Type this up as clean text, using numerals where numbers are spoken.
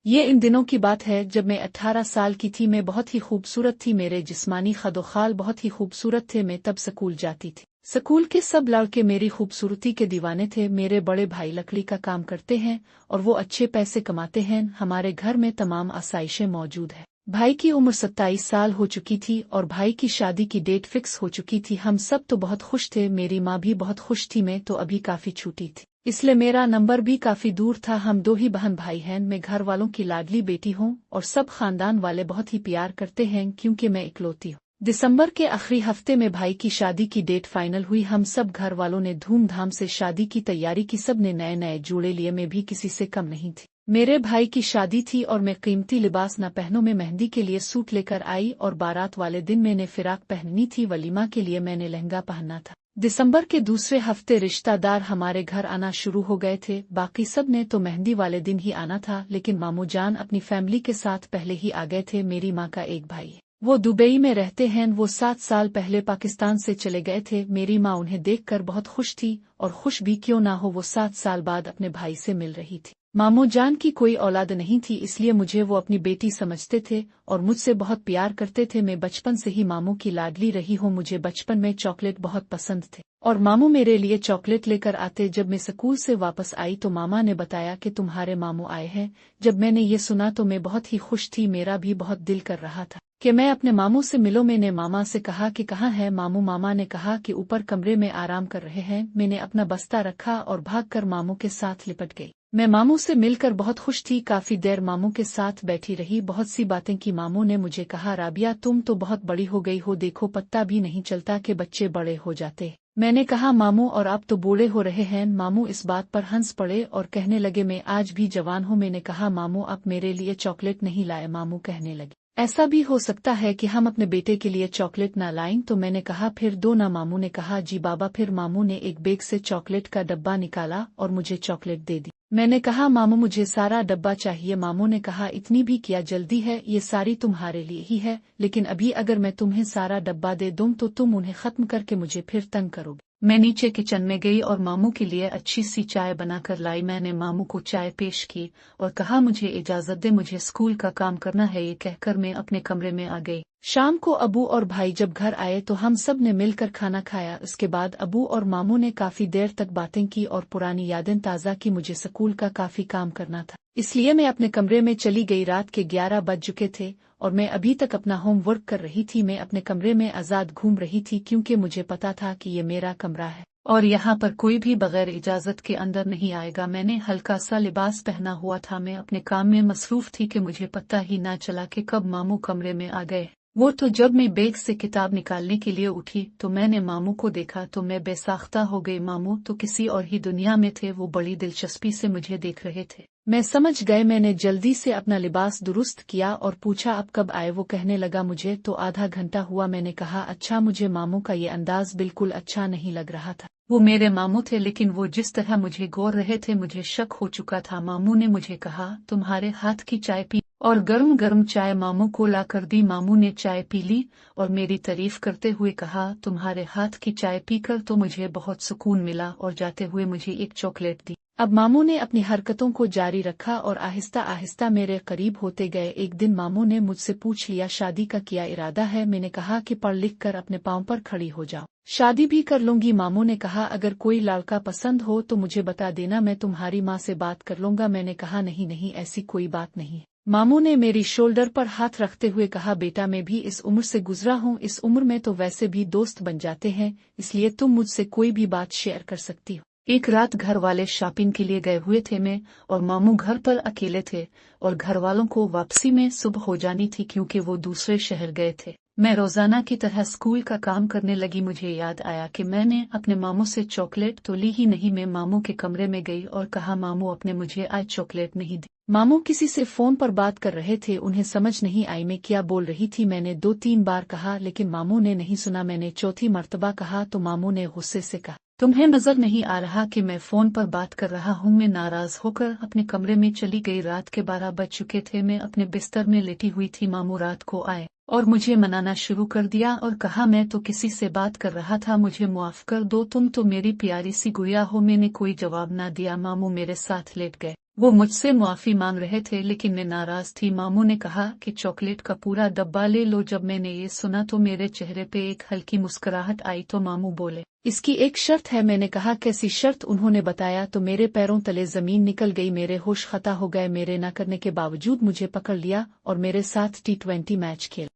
ये इन दिनों की बात है जब मैं 18 साल की थी। मैं बहुत ही खूबसूरत थी, मेरे जिस्मानी खदोखाल बहुत ही खूबसूरत थे। मैं तब स्कूल जाती थी। स्कूल के सब लड़के मेरी खूबसूरती के दीवाने थे। मेरे बड़े भाई लकड़ी का काम करते हैं और वो अच्छे पैसे कमाते हैं। हमारे घर में तमाम आसाइशें मौजूद है। भाई की उम्र 27 साल हो चुकी थी और भाई की शादी की डेट फिक्स हो चुकी थी। हम सब तो बहुत खुश थे, मेरी माँ भी बहुत खुश थी। मैं तो अभी काफी छोटी थी, इसलिए मेरा नंबर भी काफी दूर था। हम दो ही बहन भाई हैं। मैं घर वालों की लाडली बेटी हूँ और सब खानदान वाले बहुत ही प्यार करते हैं क्योंकि मैं इकलौती हूँ। दिसंबर के आखिरी हफ्ते में भाई की शादी की डेट फाइनल हुई। हम सब घर वालों ने धूमधाम से शादी की तैयारी की। सब ने नए नए जोड़े लिए, मैं भी किसी से कम नहीं थी। मेरे भाई की शादी थी और मैं कीमती लिबास न पहनूं। मैं मेहंदी के लिए सूट लेकर आई और बारात वाले दिन मैंने फिराक पहननी थी। वलीमा के लिए मैंने लहंगा पहनना था। दिसंबर के दूसरे हफ्ते रिश्तेदार हमारे घर आना शुरू हो गए थे। बाकी सब ने तो मेहंदी वाले दिन ही आना था, लेकिन मामू जान अपनी फैमिली के साथ पहले ही आ गए थे। मेरी माँ का एक भाई है, वो दुबई में रहते हैं। वो 7 साल पहले पाकिस्तान से चले गए थे। मेरी माँ उन्हें देखकर बहुत खुश थी, और खुश भी क्यों ना हो, वो 7 साल बाद अपने भाई से मिल रही थी। मामू जान की कोई औलाद नहीं थी, इसलिए मुझे वो अपनी बेटी समझते थे और मुझसे बहुत प्यार करते थे। मैं बचपन से ही मामू की लाडली रही हूँ। मुझे बचपन में चॉकलेट बहुत पसंद थे और मामू मेरे लिए चॉकलेट लेकर आते। जब मैं स्कूल से वापस आई तो मामा ने बताया कि तुम्हारे मामू आए हैं। जब मैंने ये सुना तो मैं बहुत ही खुश थी। मेरा भी बहुत दिल कर रहा था कि मैं अपने मामू से मिलूं। मैंने मामा से कहा कि कहाँ है मामू। मामा ने कहा कि ऊपर कमरे में आराम कर रहे हैं। मैंने अपना बस्ता रखा और भागकर मामू के साथ लिपट गई। मैं मामू से मिलकर बहुत खुश थी। काफी देर मामू के साथ बैठी रही, बहुत सी बातें की। मामू ने मुझे कहा, राबिया तुम तो बहुत बड़ी हो गई हो, देखो पता भी नहीं चलता कि बच्चे बड़े हो जाते। मैंने कहा मामू और आप तो बूढ़े हो रहे हैं। मामू इस बात पर हंस पड़े और कहने लगे मैं आज भी जवान हूँ। मैंने कहा मामू आप मेरे लिए चॉकलेट नहीं लाए। मामू कहने लगे ऐसा भी हो सकता है कि हम अपने बेटे के लिए चॉकलेट ना लाएं। तो मैंने कहा फिर दो ना। मामू ने कहा जी बाबा। फिर मामू ने एक बैग से चॉकलेट का डब्बा निकाला और मुझे चॉकलेट दे दी। मैंने कहा मामू मुझे सारा डब्बा चाहिए। मामू ने कहा इतनी भी क्या जल्दी है, ये सारी तुम्हारे लिए ही है, लेकिन अभी अगर मैं तुम्हें सारा डब्बा दे दूं तो तुम उन्हें खत्म करके मुझे फिर तंग करोगे। मैं नीचे किचन में गई और मामू के लिए अच्छी सी चाय बनाकर लाई। मैंने मामू को चाय पेश की और कहा मुझे इजाजत दे, मुझे स्कूल का काम करना है। ये कहकर मैं अपने कमरे में आ गई। शाम को अबू और भाई जब घर आए तो हम सब ने मिलकर खाना खाया। उसके बाद अबू और मामू ने काफी देर तक बातें की और पुरानी यादें ताज़ा की। मुझे स्कूल का काफी काम करना था, इसलिए मैं अपने कमरे में चली गई। रात के 11 बज चुके थे और मैं अभी तक अपना होमवर्क कर रही थी। मैं अपने कमरे में आजाद घूम रही थी क्योंकि मुझे पता था कि ये मेरा कमरा है और यहाँ पर कोई भी बगैर इजाजत के अंदर नहीं आएगा। मैंने हल्का सा लिबास पहना हुआ था। मैं अपने काम में मसरूफ थी कि मुझे पता ही ना चला कि कब मामू कमरे में आ गए। वो तो जब मैं बैग से किताब निकालने के लिए उठी तो मैंने मामू को देखा तो मैं बेसाख्ता हो गई। मामू तो किसी और ही दुनिया में थे, वो बड़ी दिलचस्पी से मुझे देख रहे थे। मैं समझ गए। मैंने जल्दी से अपना लिबास दुरुस्त किया और पूछा आप कब आए। वो कहने लगा मुझे तो आधा घंटा हुआ। मैंने कहा अच्छा। मुझे मामू का ये अंदाज बिल्कुल अच्छा नहीं लग रहा था। वो मेरे मामू थे, लेकिन वो जिस तरह मुझे गौर रहे थे मुझे शक हो चुका था। मामू ने मुझे कहा तुम्हारे हाथ की चाय पी, और गर्म गर्म चाय मामू को ला कर दी। मामू ने चाय पी ली और मेरी तारीफ करते हुए कहा तुम्हारे हाथ की चाय पीकर तो मुझे बहुत सुकून मिला, और जाते हुए मुझे एक चॉकलेट दी। अब मामू ने अपनी हरकतों को जारी रखा और आहिस्ता आहिस्ता मेरे करीब होते गए। एक दिन मामू ने मुझसे पूछ लिया शादी का क्या इरादा है। मैंने कहा कि पढ़ लिख कर अपने पांव पर खड़ी हो जाओ, शादी भी कर लूंगी। मामू ने कहा अगर कोई लड़का पसंद हो तो मुझे बता देना, मैं तुम्हारी माँ से बात कर लूंगा। मैंने कहा नहीं नहीं, ऐसी कोई बात नहीं। मामू ने मेरी शोल्डर पर हाथ रखते हुए कहा बेटा मैं भी इस उम्र से गुजरा हूँ, इस उम्र में तो वैसे भी दोस्त बन जाते हैं, इसलिए तुम मुझसे कोई भी बात शेयर कर सकती हो। एक रात घर वाले शॉपिंग के लिए गए हुए थे। मैं और मामू घर पर अकेले थे और घर वालों को वापसी में सुबह हो जानी थी क्योंकि वो दूसरे शहर गए थे। मैं रोजाना की तरह स्कूल का काम करने लगी। मुझे याद आया कि मैंने अपने मामू से चॉकलेट तो ली ही नहीं। मैं मामू के कमरे में गई और कहा मामू अपने मुझे आज चॉकलेट नहीं दी। मामू किसी से फोन पर बात कर रहे थे, उन्हें समझ नहीं आई मैं क्या बोल रही थी। मैंने 2-3 बार कहा लेकिन मामू ने नहीं सुना। मैंने चौथी मर्तबा कहा तो मामू ने गुस्से से कहा तुम्हें नजर नहीं आ रहा कि मैं फोन पर बात कर रहा हूँ। मैं नाराज होकर अपने कमरे में चली गई। रात के 12 बज चुके थे। मैं अपने बिस्तर में लेटी हुई थी। मामू रात को आए और मुझे मनाना शुरू कर दिया और कहा मैं तो किसी से बात कर रहा था, मुझे माफ कर दो, तुम तो मेरी प्यारी सी गुड़िया हो। मैंने कोई जवाब ना दिया। मामू मेरे साथ लेट गए। वो मुझसे मुआफ़ी मांग रहे थे लेकिन मैं नाराज़ थी। मामू ने कहा कि चॉकलेट का पूरा डब्बा ले लो। जब मैंने ये सुना तो मेरे चेहरे पे एक हल्की मुस्कुराहट आई तो मामू बोले, इसकी एक शर्त है। मैंने कहा कैसी शर्त? उन्होंने बताया तो मेरे पैरों तले ज़मीन निकल गई। मेरे होश खता हो गए। मेरे न करने के बावजूद मुझे पकड़ लिया और मेरे साथ T20 मैच खेला।